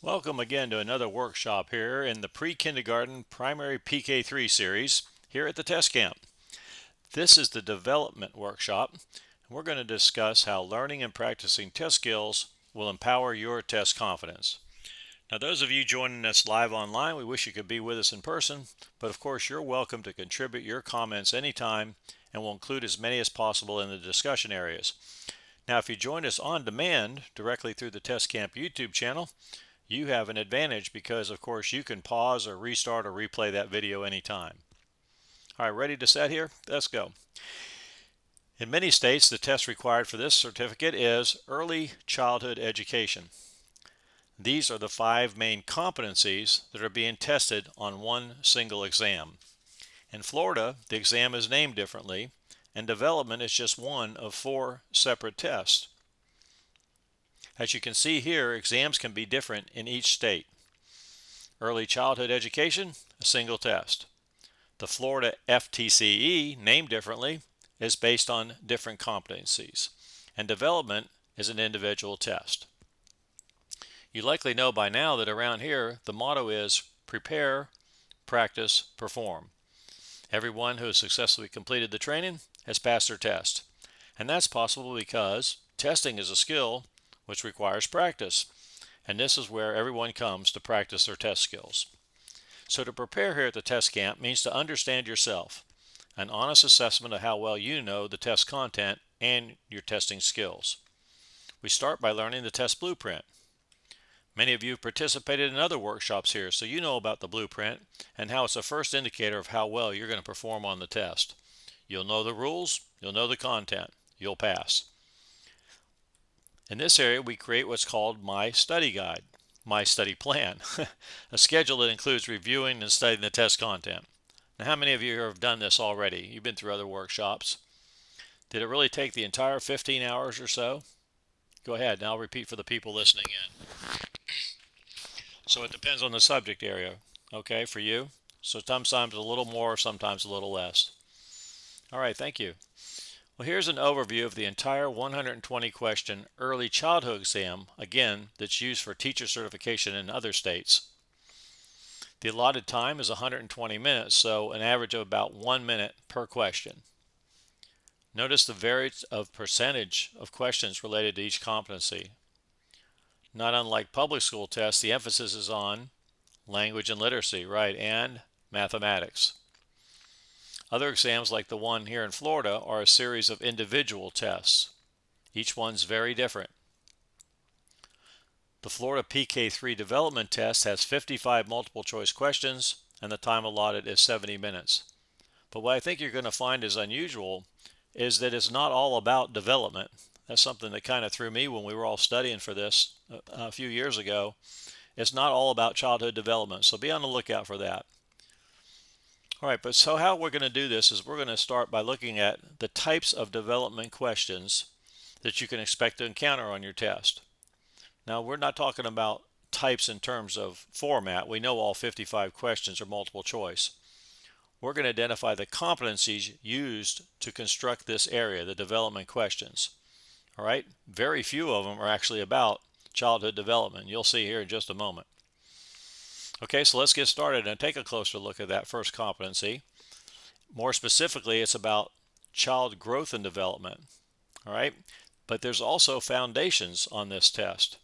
Welcome again to another workshop here in the pre-kindergarten primary PK-3 series here at the test camp. This is the development workshop. We're going to discuss how learning and practicing test skills will empower your test confidence. Now, those of you joining us live online, we wish you could be with us in person, but of course you're welcome to contribute your comments anytime, and we'll include as many as possible in the discussion areas. Now, if you joined us on demand directly through the Test Camp YouTube channel, you have an advantage because, of course, you can pause or restart or replay that video anytime. All right, ready to set here? Let's go. In many states, the test required for this certificate is early childhood education. These are the 5 main competencies that are being tested on one single exam. In Florida, the exam is named differently, and development is just one of 4 separate tests. As you can see here, exams can be different in each state. Early childhood education, a single test. The Florida FTCE, named differently, is based on different competencies, and development is an individual test. You likely know by now that around here the motto is prepare, practice, perform. Everyone who has successfully completed the training has passed their test, and that's possible because testing is a skill which requires practice, and this is where everyone comes to practice their test skills. So to prepare here at the test camp means to understand yourself, an honest assessment of how well you know the test content and your testing skills. We start by learning the test blueprint. Many of you have participated in other workshops here, so you know about the blueprint and how it's a first indicator of how well you're going to perform on the test. You'll know the rules, you'll know the content, you'll pass. In this area, we create what's called My Study Guide, My Study Plan, a schedule that includes reviewing and studying the test content. Now, how many of you have done this already? You've been through other workshops. Did it really take the entire 15 hours or so? Go ahead, and I'll repeat for the people listening in. So it depends on the subject area, okay, for you. So sometimes a little more, sometimes a little less. All right, thank you. Well, here's an overview of the entire 120 question early childhood exam, again, that's used for teacher certification in other states. The allotted time is 120 minutes, so an average of about 1 minute per question. Notice the variance of percentage of questions related to each competency. Not unlike public school tests, the emphasis is on language and literacy, right, and mathematics. Other exams like the one here in Florida are a series of individual tests. Each one's very different. The Florida PK-3 development test has 55 multiple choice questions and the time allotted is 70 minutes. But what I think you're going to find is unusual is that it's not all about development. That's something that kind of threw me when we were all studying for this a few years ago. It's not all about childhood development, so be on the lookout for that. All right, but so how we're going to do this is we're going to start by looking at the types of development questions that you can expect to encounter on your test. Now, we're not talking about types in terms of format. We know all 55 questions are multiple choice. We're going to identify the competencies used to construct this area, the development questions. All right, very few of them are actually about childhood development. You'll see here in just a moment. Okay, so let's get started and take a closer look at that first competency. More specifically, it's about child growth and development. All right, but there's also foundations on this test.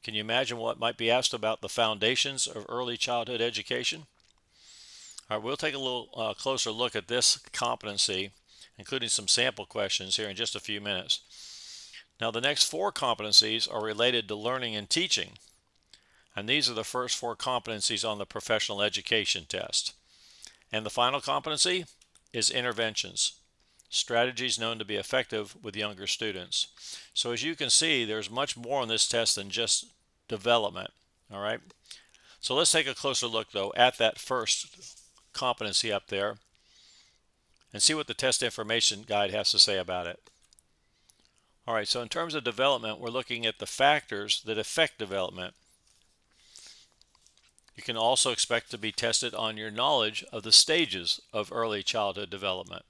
Can you imagine what might be asked about the foundations of early childhood education? All right, we'll take a little closer look at this competency, including some sample questions here in just a few minutes. Now, the next 4 competencies are related to learning and teaching. And these are the first 4 competencies on the professional education test. And the final competency is interventions, strategies known to be effective with younger students. So as you can see, there's much more on this test than just development. All right. So let's take a closer look, though, at that first competency up there and see what the test information guide has to say about it. All right, so in terms of development, we're looking at the factors that affect development. You can also expect to be tested on your knowledge of the stages of early childhood development.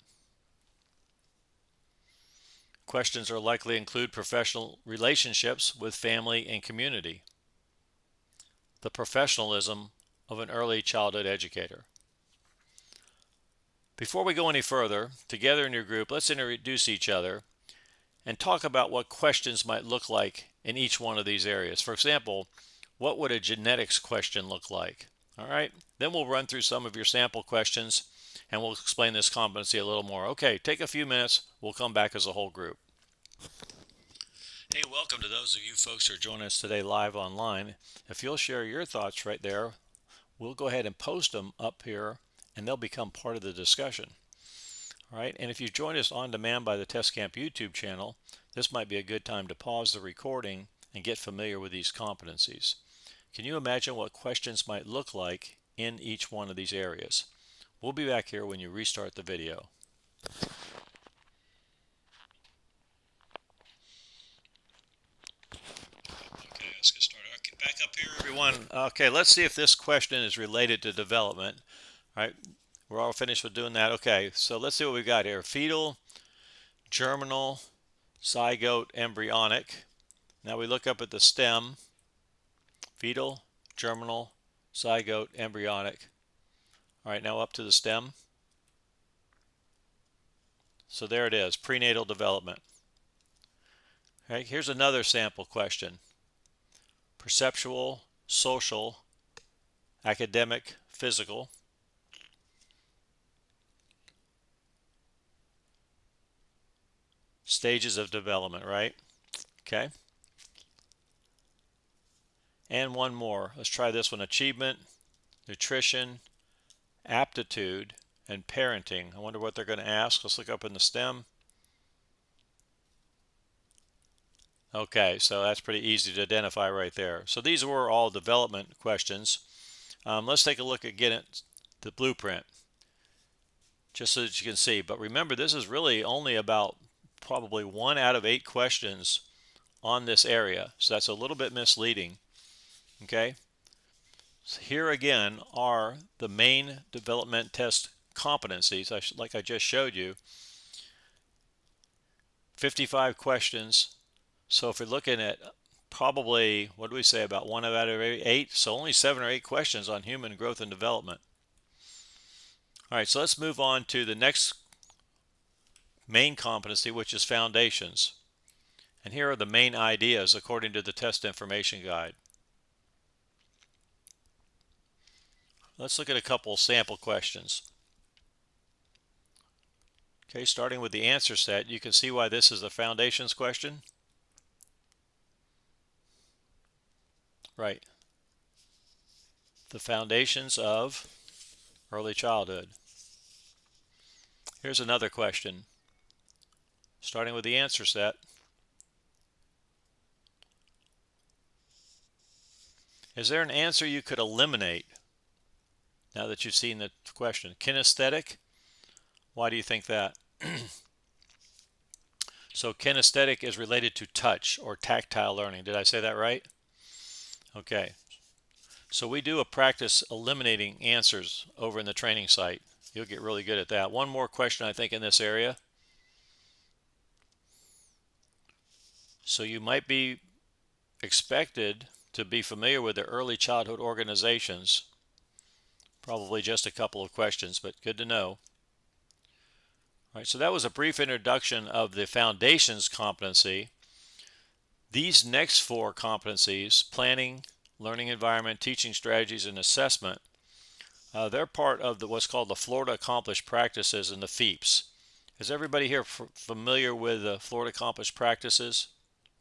Questions are likely to include professional relationships with family and community. the professionalism of an early childhood educator. Before we go any further, together in your group, let's introduce each other and talk about what questions might look like in each one of these areas. For example, what would a genetics question look like? All right, then we'll run through some of your sample questions and we'll explain this competency a little more. Okay, take a few minutes. We'll come back as a whole group. Hey, welcome to those of you folks who are joining us today live online. If you'll share your thoughts right there, we'll go ahead and post them up here and they'll become part of the discussion. All right, and if you join us on demand by the Test Camp YouTube channel, this might be a good time to pause the recording and get familiar with these competencies. Can you imagine what questions might look like in each one of these areas? We'll be back here when you restart the video. Okay, let's get started. Okay, back up here, everyone. Okay, let's see if this question is related to development. All right, we're all finished with doing that. Okay, so let's see what we've got here. Fetal, germinal, zygote, embryonic. Now we look up at the stem. Fetal, germinal, zygote, embryonic. All right, now up to the stem. So there it is, prenatal development. Okay, here's another sample question. Perceptual, social, academic, physical. Stages of development, right? Okay. And one more. Let's try this one. Achievement, nutrition, aptitude, and parenting. I wonder what they're going to ask. Let's look up in the STEM. Okay, so that's pretty easy to identify right there. So these were all development questions. Let's take a look again at the blueprint, just so that you can see. But remember, this is really only about probably 1 out of 8 questions on this area. So that's a little bit misleading. Okay. So here again are the main development test competencies, like I just showed you. 55 questions. So if we're looking at probably, what do we say, about 1 out of 8, so only 7 or 8 questions on human growth and development. All right, so let's move on to the next main competency, which is foundations. And here are the main ideas according to the test information guide. Let's look at a couple sample questions. Okay, starting with the answer set, you can see why this is a foundations question. Right. The foundations of early childhood. Here's another question. Starting with the answer set. Is there an answer you could eliminate now that you've seen the question? Kinesthetic? Why do you think that? So kinesthetic is related to touch or tactile learning. Did I say that right? Okay. So we do a practice eliminating answers over in the training site. You'll get really good at that. One more question I think in this area. So you might be expected to be familiar with the early childhood organizations. Probably just a couple of questions, but good to know. All right, so that was a brief introduction of the foundations competency. These next 4 competencies, planning, learning environment, teaching strategies, and assessment, they're part of what's called the Florida Accomplished Practices and the FEAPS. Is everybody here familiar with the Florida Accomplished Practices?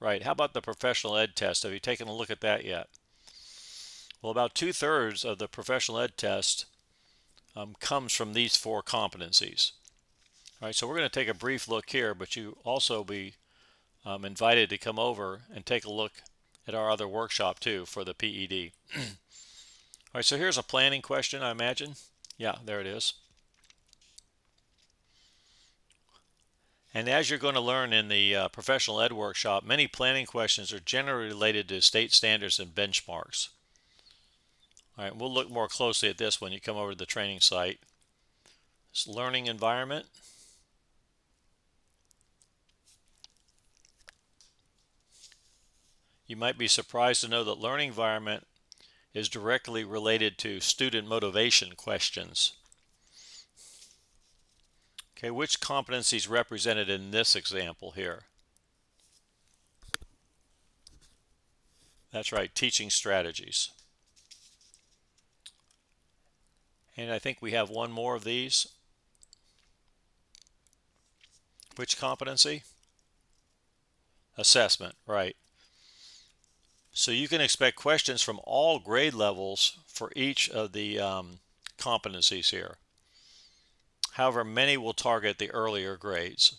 Right. How about the professional ed test? Have you taken a look at that yet? Well, about 2/3 of the professional ed test comes from these 4 competencies. All right, so we're going to take a brief look here, but you also be invited to come over and take a look at our other workshop too for the PED. All right, so here's a planning question, I imagine. Yeah, there it is. And as you're going to learn in the professional ed workshop, many planning questions are generally related to state standards and benchmarks. All right, we'll look more closely at this when you come over to the training site. This learning environment. You might be surprised to know that learning environment is directly related to student motivation questions. Okay, which competency is represented in this example here? That's right, teaching strategies. And I think we have one more of these. Which competency? Assessment, right. So you can expect questions from all grade levels for each of the competencies here. However, many will target the earlier grades.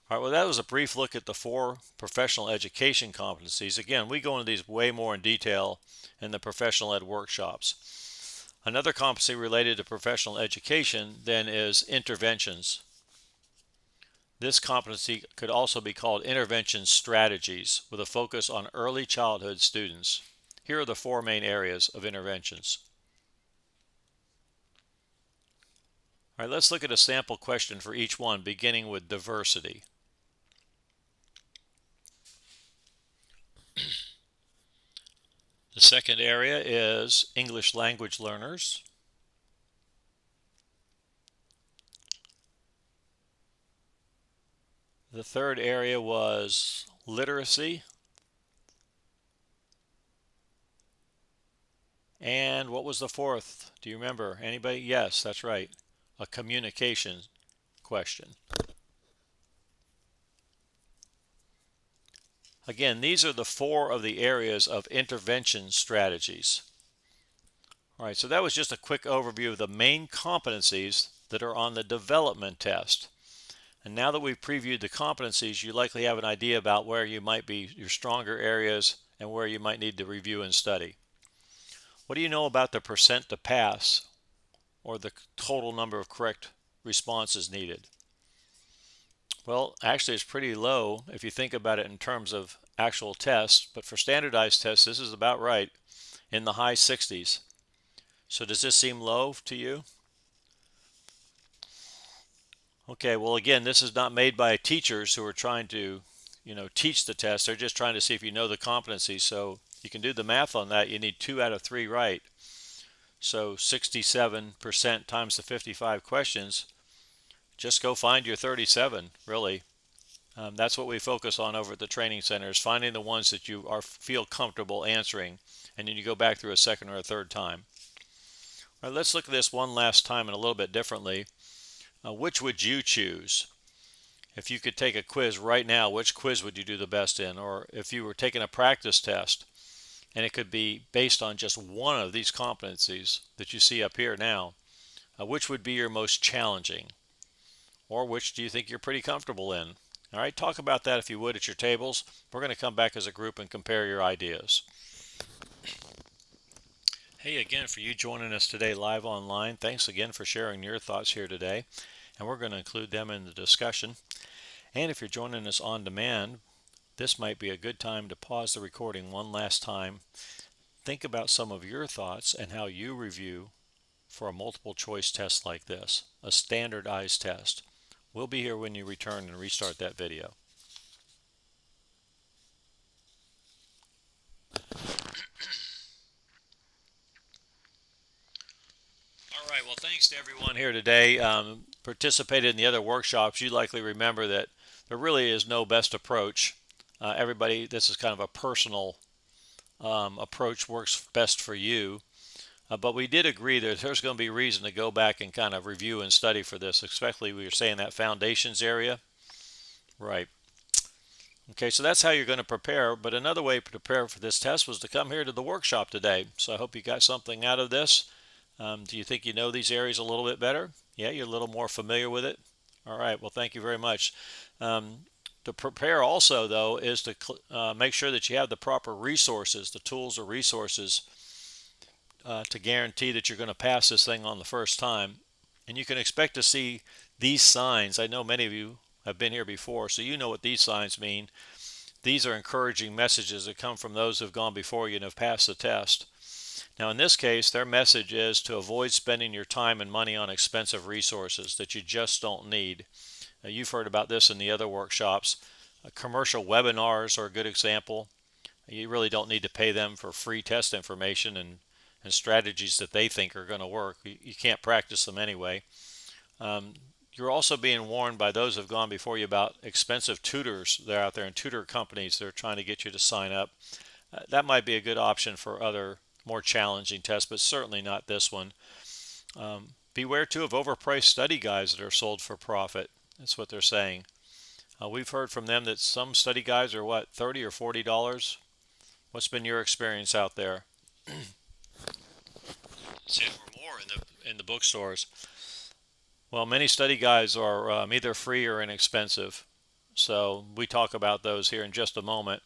All right, well, that was a brief look at the 4 professional education competencies. Again, we go into these way more in detail in the professional ed workshops. Another competency related to professional education then is interventions. This competency could also be called intervention strategies with a focus on early childhood students. Here are the 4 main areas of interventions. All right, let's look at a sample question for each one, beginning with diversity. The second area is English language learners. The third area was literacy. And what was the fourth? Do you remember? Anybody? Yes, that's right. A communication question. Again, these are the 4 of the areas of intervention strategies. All right, so that was just a quick overview of the main competencies that are on the development test. And now that we've previewed the competencies, you likely have an idea about where you might be your stronger areas and where you might need to review and study. What do you know about the percent to pass, or the total number of correct responses needed? Well, actually it's pretty low if you think about it in terms of actual tests, but for standardized tests this is about right, in the high 60s. So does this seem low to you? Okay, well again, this is not made by teachers who are trying to, teach the test. They're just trying to see if you know the competencies. So you can do the math on that. You need 2 out of 3 right. So 67% times the 55 questions, just go find your 37, really. That's what we focus on over at the training center, is finding the ones that you feel comfortable answering, and then you go back through a second or a third time. All right, let's look at this one last time and a little bit differently. Which would you choose? If you could take a quiz right now, which quiz would you do the best in? Or if you were taking a practice test, and it could be based on just one of these competencies that you see up here now, which would be your most challenging? Or which do you think you're pretty comfortable in? All right, talk about that if you would at your tables. We're going to come back as a group and compare your ideas. Hey again, for you joining us today live online, thanks again for sharing your thoughts here today, and we're going to include them in the discussion. And if you're joining us on demand, this might be a good time to pause the recording one last time. Think about some of your thoughts and how you review for a multiple choice test like this, a standardized test. We'll be here when you return and restart that video. All right, well, thanks to everyone here today participated in the other workshops. You likely remember that there really is no best approach. Everybody, this is kind of a personal approach, works best for you. But we did agree that there's going to be reason to go back and kind of review and study for this, especially we were saying that foundations area. Right. Okay, so that's how you're going to prepare. But another way to prepare for this test was to come here to the workshop today. So I hope you got something out of this. Do you think you know these areas a little bit better? Yeah, you're a little more familiar with it? All right, well, thank you very much. To prepare also, though, is to make sure that you have the proper resources, the tools or resources to guarantee that you're going to pass this thing on the first time. And you can expect to see these signs. I know many of you have been here before, so you know what these signs mean. These are encouraging messages that come from those who have gone before you and have passed the test. Now in this case, their message is to avoid spending your time and money on expensive resources that you just don't need. You've heard about this in the other workshops. Commercial webinars are a good example. You really don't need to pay them for free test information and strategies that they think are going to work. You can't practice them anyway. Um, you're also being warned by those who have gone before you about expensive tutors that are out there and tutor companies that are trying to get you to sign up. That might be a good option for other more challenging tests, but certainly not this one. Beware too of overpriced study guides that are sold for profit. That's what they're saying. We've heard from them that some study guides are what, $30 or $40? What's been your experience out there? See, or more in the bookstores. Well, many study guides are either free or inexpensive. So we talk about those here in just a moment.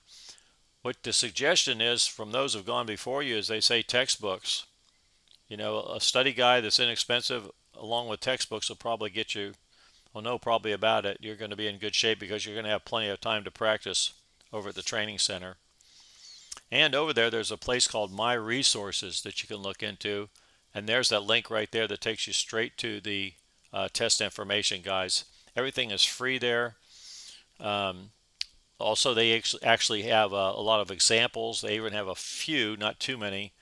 What the suggestion is from those who've gone before you is they say textbooks. You know, a study guide that's inexpensive along with textbooks will probably get you, well, no, probably about it. You're going to be in good shape because you're going to have plenty of time to practice over at the training center. And over there's a place called My Resources that you can look into. And there's that link right there that takes you straight to the test information guides. Everything is free there. Also, they actually have a lot of examples. They even have a few, not too many,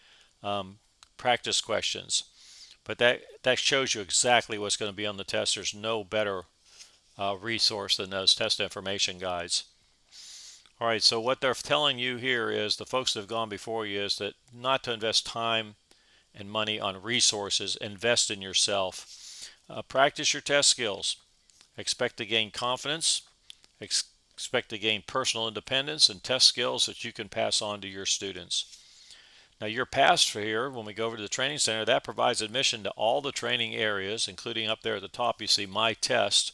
practice questions. But that shows you exactly what's going to be on the test. There's no better resource than those test information guides. All right, so what they're telling you here is, the folks that have gone before you, is that not to invest time and money on resources. Invest in yourself. Practice your test skills. Expect to gain confidence. Expect to gain personal independence and test skills that you can pass on to your students. Now, your pass for here, when we go over to the training center, that provides admission to all the training areas, including up there at the top you see My Test.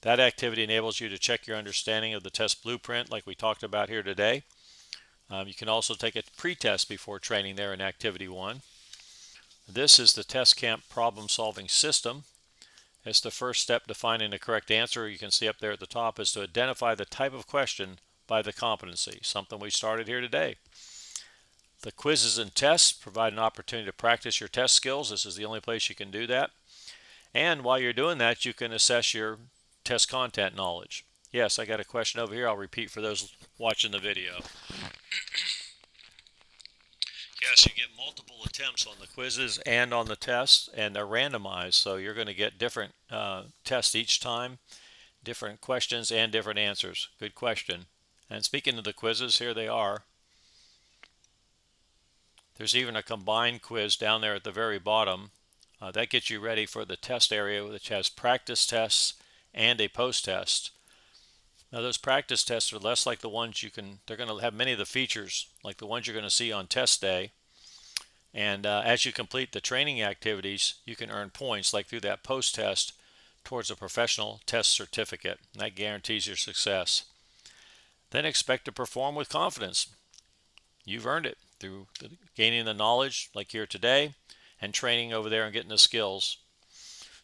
That activity enables you to check your understanding of the test blueprint like we talked about here today. You can also take a pre-test before training there in Activity 1. This is the test camp problem-solving system. It's the first step to finding the correct answer. You can see up there at the top is to identify the type of question by the competency, something we started here today. The quizzes and tests provide an opportunity to practice your test skills. This is the only place you can do that. And while you're doing that, you can assess your test content knowledge. Yes, I got a question over here. I'll repeat for those watching the video. Yes, you get multiple attempts on the quizzes and on the tests, and they're randomized, so you're going to get different tests each time, different questions and different answers. Good question. And speaking of the quizzes, here they are. There's even a combined quiz down there at the very bottom. That gets you ready for the test area, which has practice tests and a post-test. Now, those practice tests are less like the ones they're going to have many of the features like the ones you're going to see on test day. And as you complete the training activities, you can earn points like through that post-test towards a professional test certificate. And that guarantees your success. Then expect to perform with confidence. You've earned it through gaining the knowledge like here today and training over there and getting the skills.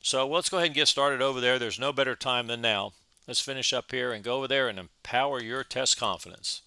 So let's go ahead and get started over there. There's no better time than now. Let's finish up here and go over there and empower your test confidence.